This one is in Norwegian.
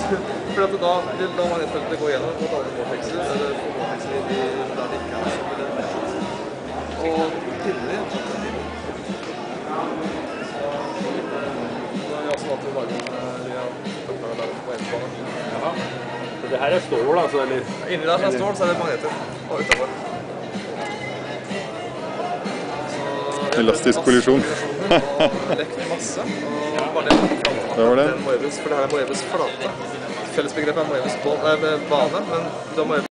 For at da magnetfeltet går gjennom mot alle vortexer, eller vortexer der det ikke er så mye. Og pinner da har vi også valgt å lage på en bane. Jaha. Så det her er stål, altså, eller? Inni der som er stål, så er det magneter. Og utenfor. Elastisk kollisjon. Og lekt masse. Og bare den Moebius, for det her er Moebius flate. Fellesbegrepet er Moebius bane, men da Moebius